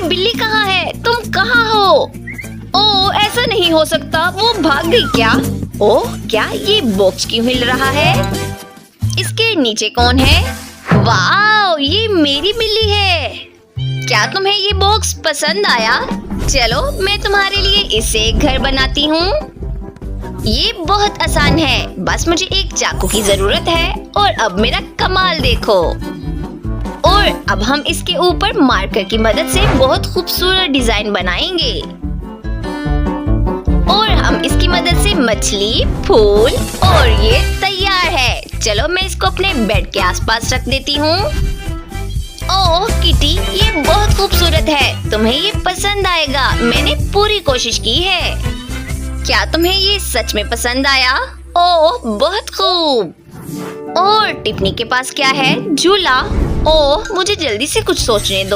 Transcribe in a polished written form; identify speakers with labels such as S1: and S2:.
S1: बिल्ली कहाँ है? तुम कहाँ हो? ओह, ऐसा नहीं हो सकता, वो भाग गई क्या? ओह, क्या ये बॉक्स क्यों हिल रहा है? इसके नीचे कौन है? वाह, ये मेरी बिल्ली है। क्या तुम्हें ये बॉक्स पसंद आया? चलो मैं तुम्हारे लिए इससे एक घर बनाती हूँ। ये बहुत आसान है, बस मुझे एक चाकू की जरूरत है और अब मेरा कमाल देखो। और अब हम इसके ऊपर मार्कर की मदद से बहुत खूबसूरत डिजाइन बनाएंगे और हम इसकी मदद से मछली, फूल और ये तैयार है। चलो मैं इसको अपने बेड के आसपास रख देती हूँ। ओह किटी, ये बहुत खूबसूरत है, तुम्हें ये पसंद आएगा। मैंने पूरी कोशिश की है। क्या तुम्हें ये सच में पसंद आया? ओह बहुत खूब। और टिप्पणी के पास क्या है? झूला। ओह मुझे जल्दी से कुछ सोचने दो।